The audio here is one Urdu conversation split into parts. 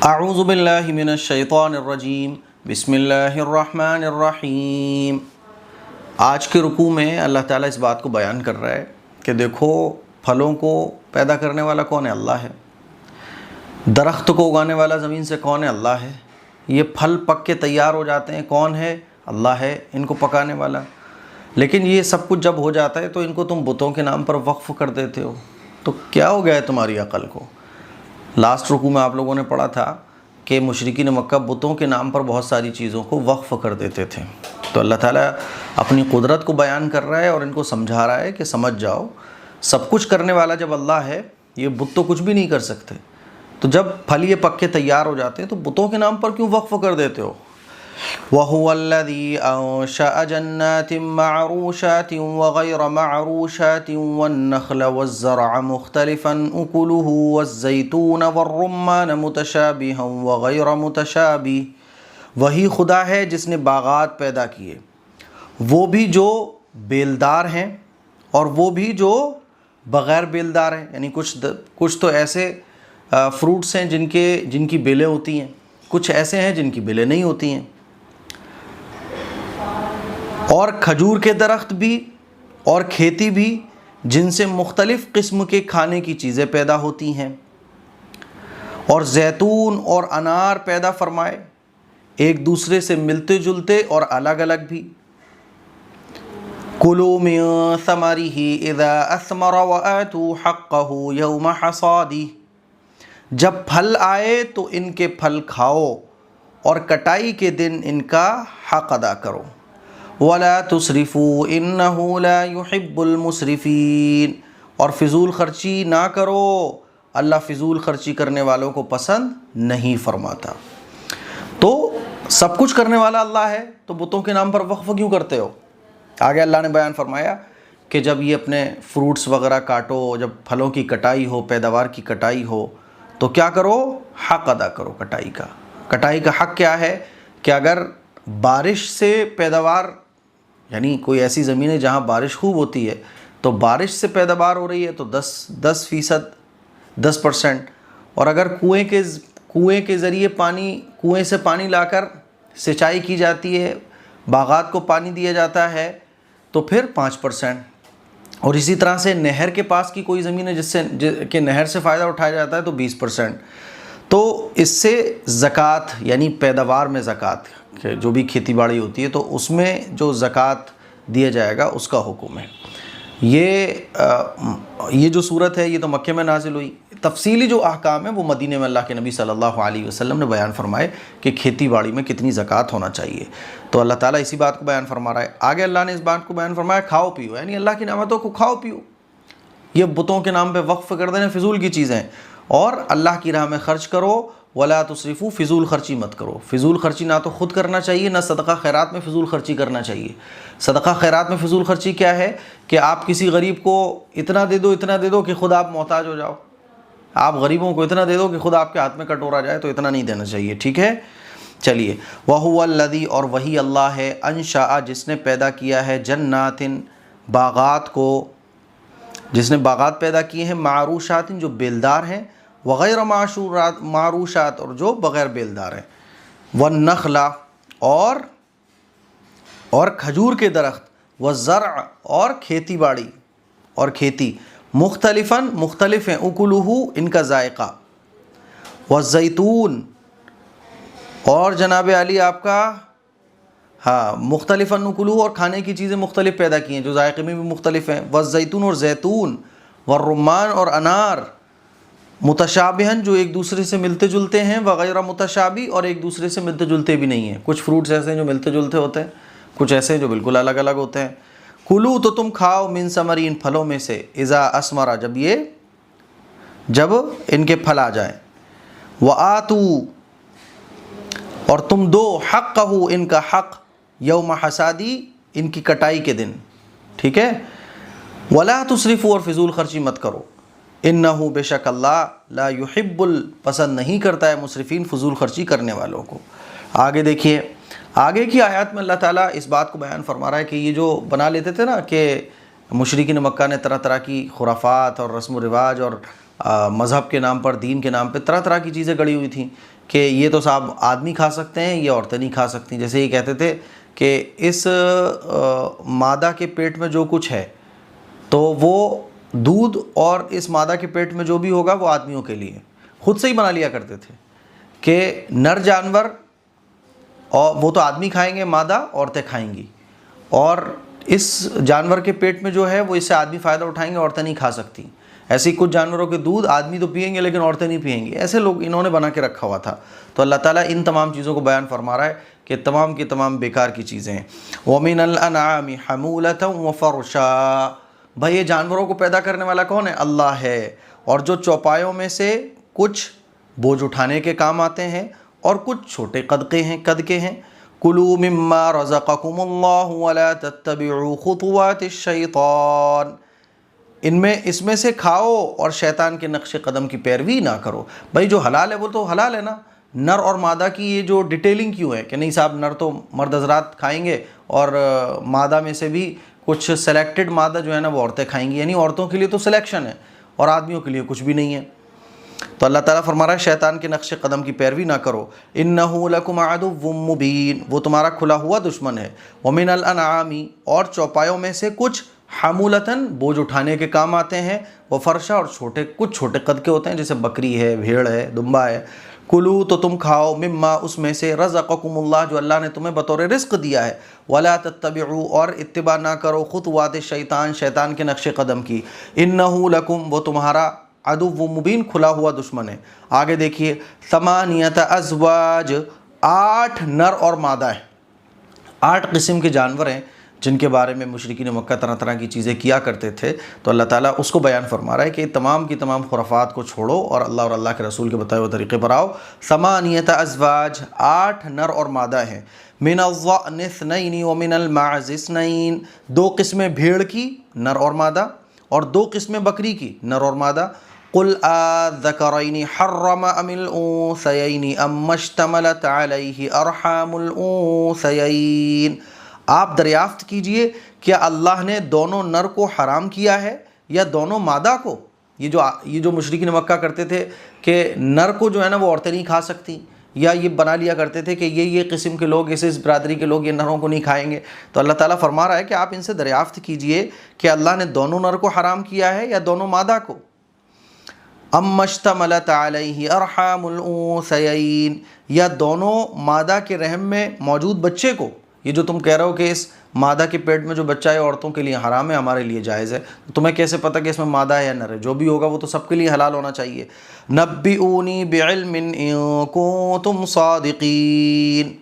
اعوذ باللہ من الشیطان الرجیم بسم اللہ الرحمن الرحیم۔ آج کے رکوع میں اللہ تعالیٰ اس بات کو بیان کر رہا ہے کہ دیکھو پھلوں کو پیدا کرنے والا کون ہے؟ اللہ ہے۔ درخت کو اگانے والا زمین سے کون ہے؟ اللہ ہے۔ یہ پھل پک کے تیار ہو جاتے ہیں، کون ہے؟ اللہ ہے ان کو پکانے والا۔ لیکن یہ سب کچھ جب ہو جاتا ہے تو ان کو تم بتوں کے نام پر وقف کر دیتے ہو، تو کیا ہو گیا ہے تمہاری عقل کو؟ لاسٹ رکوع میں آپ لوگوں نے پڑھا تھا کہ مشرکین مکہ بتوں کے نام پر بہت ساری چیزوں کو وقف کر دیتے تھے۔ تو اللہ تعالیٰ اپنی قدرت کو بیان کر رہا ہے اور ان کو سمجھا رہا ہے کہ سمجھ جاؤ، سب کچھ کرنے والا جب اللہ ہے، یہ بت تو کچھ بھی نہیں کر سکتے، تو جب پھل یہ پک کے تیار ہو جاتے ہیں تو بتوں کے نام پر کیوں وقف کر دیتے ہو؟ وَهُوَ الَّذِي أَنشَأَ جَنَّاتٍ مَّعْرُوشَاتٍ وَغَيْرَ مَعْرُوشَاتٍ وَالنَّخْلَ وَالزَّرْعَ مُخْتَلِفًا أُكُلُهُ وَالزَّيْتُونَ وَالرُّمَّانَ مُتَشَابِهًا وَغَيْرَ مُتَشَابِهٍ۔ وہی خدا ہے جس نے باغات پیدا کیے، وہ بھی جو بیلدار ہیں اور وہ بھی جو بغیر بیلدار ہیں، یعنی کچھ تو ایسے فروٹس ہیں جن کی بیلیں ہوتی ہیں، کچھ ایسے ہیں جن کی بیلیں نہیں ہوتی ہیں، اور کھجور کے درخت بھی اور کھیتی بھی جن سے مختلف قسم کے کھانے کی چیزیں پیدا ہوتی ہیں، اور زیتون اور انار پیدا فرمائے، ایک دوسرے سے ملتے جلتے اور الگ الگ بھی۔ کُلُوا مِن ثَمَرِهِ إِذَا أَثْمَرَ وَآتُوا حَقَّهُ يَوْمَ حَصَادِهِ۔ جب پھل آئے تو ان کے پھل کھاؤ اور کٹائی کے دن ان کا حق ادا کرو۔ وَلَا تُسْرِفُوا إِنَّهُ لَا يُحِبُّ الْمُسْرِفِينَ، اور فضول خرچی نہ کرو، اللہ فضول خرچی کرنے والوں کو پسند نہیں فرماتا۔ تو سب کچھ کرنے والا اللہ ہے، تو بتوں کے نام پر وقف کیوں کرتے ہو؟ آگے اللہ نے بیان فرمایا کہ جب یہ اپنے فروٹس وغیرہ کاٹو، جب پھلوں کی کٹائی ہو، پیداوار کی کٹائی ہو، تو کیا کرو؟ حق ادا کرو کٹائی کا۔ کٹائی کا حق کیا ہے کہ اگر بارش سے پیداوار، یعنی کوئی ایسی زمین ہے جہاں بارش خوب ہوتی ہے، تو بارش سے پیداوار ہو رہی ہے تو 10%، اور اگر کنویں کے ذریعے کنویں سے پانی لا کر سینچائی کی جاتی ہے، باغات کو پانی دیا جاتا ہے، تو پھر 5%۔ اور اسی طرح سے نہر کے پاس کی کوئی زمین ہے جس سے کہ نہر سے فائدہ اٹھایا جاتا ہے تو 20%۔ تو اس سے زکوٰۃ، یعنی پیداوار میں زکوٰۃ، جو بھی کھیتی باڑی ہوتی ہے تو اس میں جو زکوٰۃ دیا جائے گا اس کا حکم ہے۔ یہ جو صورت ہے یہ تو مکے میں نازل ہوئی، تفصیلی جو احکام ہیں وہ مدینے میں اللہ کے نبی صلی اللہ علیہ وسلم نے بیان فرمائے کہ کھیتی باڑی میں کتنی زکوٰۃ ہونا چاہیے۔ تو اللہ تعالیٰ اسی بات کو بیان فرما رہا ہے۔ آگے اللہ نے اس بات کو بیان فرمایا کھاؤ پیو، یعنی اللہ کی نعمتوں کو کھاؤ پیو۔ یہ بتوں کے نام پہ وقف کر دینا فضول کی چیزیں، اور اللہ کی راہ میں خرچ کرو۔ ولا تسرفوا، فضول خرچی مت کرو۔ فضول خرچی نہ تو خود کرنا چاہیے، نہ صدقہ خیرات میں فضول خرچی کرنا چاہیے۔ صدقہ خیرات میں فضول خرچی کیا ہے کہ آپ کسی غریب کو اتنا دے دو کہ خود آپ محتاج ہو جاؤ۔ آپ غریبوں کو اتنا دے دو کہ خود آپ کے ہاتھ میں کٹورا جائے، تو اتنا نہیں دینا چاہیے، ٹھیک ہے؟ چلیے، وَهُوَ الَّذِي، اور وہی اللہ ہے، انشاء، جس نے پیدا کیا ہے، جنات، باغات کو، جس نے باغات پیدا کیے ہیں، معروشات، جو بیلدار ہیں، وغیر معروشات، اور جو بغیر بیلدار ہیں، والنخل، اور کھجور کے درخت، والزرع، اور کھیتی باڑی اور کھیتی، مختلفاً، مختلف ہیں، اکلہ، ان کا ذائقہ، والزیتون، اور جناب علی آپ کا مختلفاً اکلہ، اور کھانے کی چیزیں مختلف پیدا کی ہیں جو ذائقے میں بھی مختلف ہیں، والزیتون، اور زیتون، والرمان، اور انار، متشابہن، جو ایک دوسرے سے ملتے جلتے ہیں، وغیر متشابہ، اور ایک دوسرے سے ملتے جلتے بھی نہیں ہیں۔ کچھ فروٹس ایسے ہیں جو ملتے جلتے ہوتے ہیں، کچھ ایسے ہیں جو بالکل الگ الگ ہوتے ہیں۔ کلو، تو تم کھاؤ، من ثمری، ان پھلوں میں سے، اذا اثمر، جب ان کے پھل آ جائیں، وآتوا، اور تم دو، حقہ، ان کا حق، یوم حصادی، ان کی کٹائی کے دن، ٹھیک ہے؟ ولا تسرفوا، اور فضول خرچی مت کرو، انہ، بے شک اللہ، لا یحب، پسند نہیں کرتا ہے، مسرفین، فضول خرچی کرنے والوں کو۔ آگے دیکھیے، آگے کی آیات میں اللہ تعالیٰ اس بات کو بیان فرما رہا ہے کہ یہ جو بنا لیتے تھے نا کہ مشرکین مکہ نے طرح طرح کی خرافات اور رسم و رواج اور مذہب کے نام پر، دین کے نام پہ طرح طرح کی چیزیں گڑی ہوئی تھیں کہ یہ تو صاحب آدمی کھا سکتے ہیں، یہ عورتیں نہیں کھا سکتی. جیسے یہ کہتے تھے کہ اس مادہ کے پیٹ میں جو کچھ ہے تو وہ دودھ اور اس مادہ کے پیٹ میں جو بھی ہوگا وہ آدمیوں کے لیے. خود سے ہی بنا لیا کرتے تھے کہ نر جانور اور وہ تو آدمی کھائیں گے مادہ، عورتیں کھائیں گی، اور اس جانور کے پیٹ میں جو ہے وہ اس سے آدمی فائدہ اٹھائیں گے، عورتیں نہیں کھا سکتی. ایسے ہی کچھ جانوروں کے دودھ آدمی تو پئیں گے لیکن عورتیں نہیں پئیں گی. ایسے لوگ انہوں نے بنا کے رکھا ہوا تھا. تو اللہ تعالیٰ ان تمام چیزوں کو بیان فرما رہا ہے کہ تمام کی تمام بیکار کی چیزیں ہیں. وَمِنَ الْأَنْعَامِ حَمُولَةً وَفَرْشًا. بھائی یہ جانوروں کو پیدا کرنے والا کون ہے؟ اللہ ہے. اور جو چوپایوں میں سے کچھ بوجھ اٹھانے کے کام آتے ہیں اور کچھ چھوٹے قد کے ہیں. کُلُوا مِمَّا رَزَقَكُمُ اللَّهُ وَلَا تَتَّبِعُوا خُطُوَاتِ الشَّيْطَانِ. اس میں سے کھاؤ اور شیطان کے نقش قدم کی پیروی نہ کرو. بھائی جو حلال ہے وہ تو حلال ہے نا. نر اور مادہ کی یہ جو ڈیٹیلنگ کیوں ہے کہ نہیں صاحب نر تو مرد حضرات کھائیں گے اور مادہ میں سے بھی کچھ سلیکٹڈ مادہ جو ہے نا وہ عورتیں کھائیں گی، یعنی عورتوں کے لیے تو سلیکشن ہے اور آدمیوں کے لیے کچھ بھی نہیں ہے. تو اللہ تعالیٰ فرما رہا ہے شیطان کے نقش قدم کی پیروی نہ کرو. اِنَّهُ لَكُمْ عَدُوٌّ مُّبِينٌ. وہ تمہارا کھلا ہوا دشمن ہے. وَمِنَ الْأَنْعَامِ. اور چوپایوں میں سے کچھ حمولتاً بوجھ اٹھانے کے کام آتے ہیں. وہ فرشا اور کچھ چھوٹے قد کے ہوتے ہیں جیسے بکری ہے، بھیڑ ہے، دمبا ہے. کلو تو تم کھاؤ مما اس میں سے رزقکم اللہ جو اللہ نے تمہیں بطور رزق دیا ہے. ولا تتبعوا اور اتباع نہ کرو خطوات شیطان شیطان کے نقش قدم کی. انہ لکم وہ تمہارا عدو مبین کھلا ہوا دشمن ہے. آگے دیکھیے ثمانیۃ ازواج 8 نر اور مادہ ہیں. 8 قسم کے جانور ہیں جن کے بارے میں مشرکین مکہ طرح طرح کی چیزیں کیا کرتے تھے. تو اللہ تعالیٰ اس کو بیان فرما رہا ہے کہ تمام کی تمام خرافات کو چھوڑو اور اللہ کے رسول کے بتائے ہوئے طریقے پر آؤ. ثمانیۃ ازواج 8 نر اور مادہ ہیں. من الضأن اثنین ومن المعز اثنین 2 قسمیں بھیڑ کی نر اور مادہ اور 2 قسمیں بکری کی نر اور مادہ. قل اذکرین حرم ام الانثیین ام اشتملت علیہ ارحام الانثیین. آپ دریافت کیجئے کیا اللہ نے دونوں نر کو حرام کیا ہے یا دونوں مادہ کو. یہ جو مشرکین مکہ کرتے تھے کہ نر کو جو ہے نا وہ عورتیں نہیں کھا سکتی، یا یہ بنا لیا کرتے تھے کہ یہ قسم کے لوگ اس برادری کے لوگ یہ نروں کو نہیں کھائیں گے. تو اللہ تعالیٰ فرما رہا ہے کہ آپ ان سے دریافت کیجئے کہ اللہ نے دونوں نر کو حرام کیا ہے یا دونوں مادہ کو. ام اشتملت علیہ ارحام الانثیین یا دونوں مادہ کے رحم میں موجود بچے کو. یہ جو تم کہہ رہے ہو کہ اس مادہ کے پیٹ میں جو بچہ ہے عورتوں کے لیے حرام ہے ہمارے لیے جائز ہے، تمہیں کیسے پتہ کہ اس میں مادہ ہے یا نر ہے؟ جو بھی ہوگا وہ تو سب کے لیے حلال ہونا چاہیے. نبئونی بعلم ان کنتم صادقین.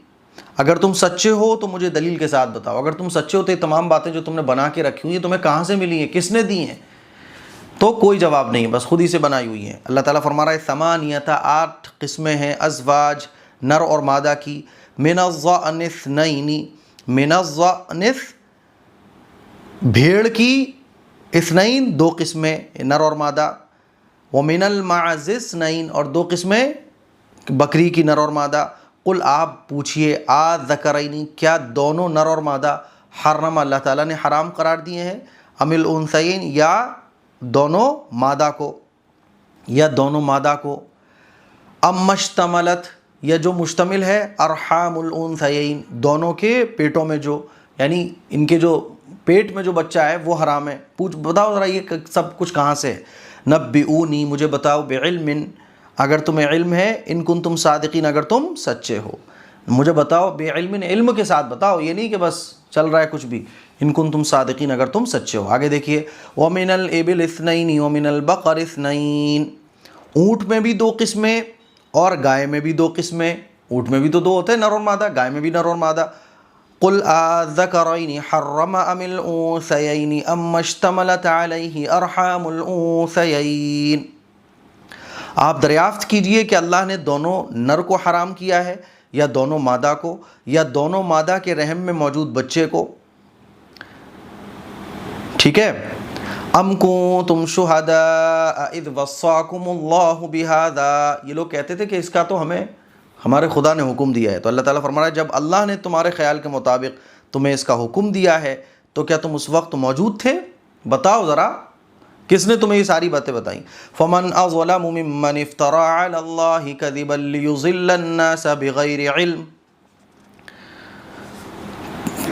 اگر تم سچے ہو تو مجھے دلیل کے ساتھ بتاؤ. اگر تم سچے ہو تو یہ تمام باتیں جو تم نے بنا کے رکھی ہوئی ہیں تمہیں کہاں سے ملی ہیں، کس نے دی ہیں؟ تو کوئی جواب نہیں، بس خود ہی سے بنائی ہوئی ہیں. اللہ تعالیٰ فرما رہا ہے ثمانیۃ 8 قسمیں ہیں ازواج نر اور مادہ کی. من الضأن اثنین من الضأن بھیڑ کی اثنین 2 قسمیں نر اور مادہ. ومن المعز اثنین اور 2 قسمیں بکری کی نر اور مادہ. قل آپ پوچھئے اذکرین کیا دونوں نر اور مادہ حرم اللہ تعالیٰ نے حرام قرار دیے ہیں، ام الانثیین یا دونوں مادہ کو یا دونوں مادہ کو. ام اشتملت یا جو مشتمل ہے ارحام الانثیین دونوں کے پیٹوں میں جو، یعنی ان کے جو پیٹ میں جو بچہ ہے وہ حرام ہے. بتاؤ ذرا یہ سب کچھ کہاں سے ہے. نبئونی مجھے بتاؤ بعلم اگر تمہیں علم ہے، ان کنتم صادقین اگر تم سچے ہو. مجھے بتاؤ بعلم علم کے ساتھ بتاؤ، یہ نہیں کہ بس چل رہا ہے کچھ بھی. ان کنتم صادقین اگر تم سچے ہو. آگے دیکھیے ومن الابل اثنین ومن البقر اثنین. اونٹ میں بھی 2 قسمیں اور گائے میں بھی 2 قسمیں. اونٹ میں بھی تو 2 ہوتے ہیں نر اور مادہ، گائے میں بھی نر اور مادہ. قل اذکرین حرم ام الانثیین ام اشتملت علیہ ارحام الانثیین. آپ دریافت کیجئے کہ اللہ نے دونوں نر کو حرام کیا ہے یا دونوں مادہ کو یا دونوں مادہ کے رحم میں موجود بچے کو. ٹھیک ہے. ام کنتم شہداء اذ وصاکم اللہ بہذا. یہ لوگ کہتے تھے کہ اس کا تو ہمارے خدا نے حکم دیا ہے. تو اللہ تعالیٰ فرما رہا ہے جب اللہ نے تمہارے خیال کے مطابق تمہیں اس کا حکم دیا ہے تو کیا تم اس وقت موجود تھے؟ بتاؤ ذرا کس نے تمہیں یہ ساری باتیں بتائیں؟ فمن اظلم ممن افترى علی اللہ کذبا لیضل الناس بغیر علم،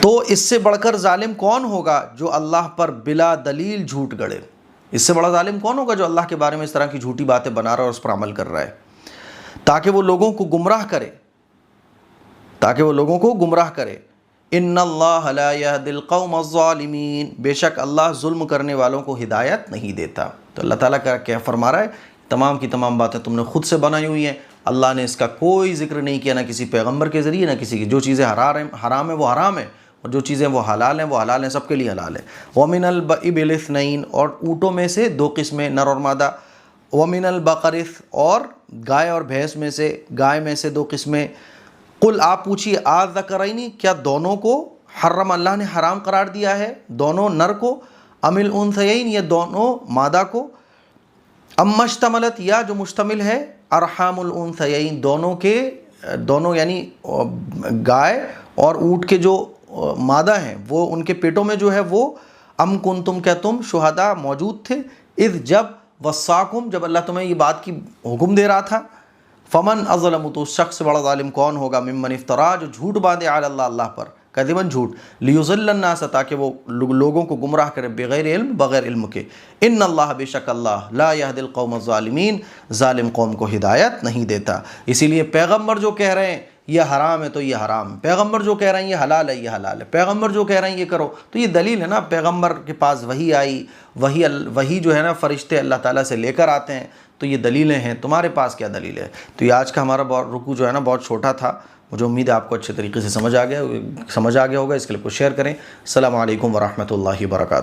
تو اس سے بڑھ کر ظالم کون ہوگا جو اللہ پر بلا دلیل جھوٹ گڑے؟ اس سے بڑا ظالم کون ہوگا جو اللہ کے بارے میں اس طرح کی جھوٹی باتیں بنا رہا ہے اور اس پر عمل کر رہا ہے تاکہ وہ لوگوں کو گمراہ کرے، ان اللہ لا یہدی القوم الظالمین، بے شک اللہ ظلم کرنے والوں کو ہدایت نہیں دیتا۔ تو اللہ تعالیٰ کا کیا فرما رہا ہے؟ تمام کی تمام باتیں تم نے خود سے بنائی ہوئی ہیں، اللہ نے اس کا کوئی ذکر نہیں کیا، نہ کسی پیغمبر کے ذریعے نہ کسی کی۔ جو چیزیں حرام ہیں وہ حرام ہیں، اور جو چیزیں وہ حلال ہیں وہ حلال ہیں، سب کے لیے حلال ہے۔ وَمِنَ الْإِبِلِ اثْنَيْنِ، اور اونٹوں میں سے 2 قسمیں، نر اور مادہ۔ وَمِنَ الْبَقَرِ، اور گائے اور بھینس میں سے، گائے میں سے 2 قسمیں۔ قل، آپ پوچھیے، آذکرین، کیا دونوں کو حرم اللہ نے حرام قرار دیا ہے، دونوں نر کو، ام الانثیین، یا دونوں مادہ کو، ام مشتملت، یا جو مشتمل ہے ارحام الانثیین، دونوں یعنی گائے اور اونٹ کے جو مادہ ہیں وہ ان کے پیٹوں میں جو ہے وہ، ام کنتم، کیا تم شہداء موجود تھے، اذ جب، وصاکم، جب اللہ تمہیں یہ بات کی حکم دے رہا تھا، فمن اظلم، تو اس شخص سے بڑا ظالم کون ہوگا، ممن افترا، جو جھوٹ باندھے علی اللہ، اللہ پر، کذباً جھوٹ، لیضل الناس، تاکہ وہ لوگوں کو گمراہ کرے، بغیر علم، بغیر علم کے، ان اللہ، بے شک اللہ، لا یہدی القوم الظالمین، ظالم قوم کو ہدایت نہیں دیتا۔ اسی لیے پیغمبر جو کہہ رہے ہیں یہ حرام ہے تو یہ حرام ہے، پیغمبر جو کہہ رہے ہیں یہ حلال ہے یہ حلال ہے، پیغمبر جو کہہ رہے ہیں یہ کرو تو یہ دلیل ہے نا، پیغمبر کے پاس وحی آئی، وحی جو ہے نا فرشتے اللہ تعالیٰ سے لے کر آتے ہیں، تو یہ دلیلیں ہیں، تمہارے پاس کیا دلیل ہے؟ تو یہ آج کا ہمارا رکوع جو ہے نا بہت چھوٹا تھا، مجھے امید ہے آپ کو اچھے طریقے سے سمجھ آ گیا ہوگا، اس کے لیے کچھ شیئر کریں۔ السلام علیکم ورحمۃ اللہ وبرکاتہ۔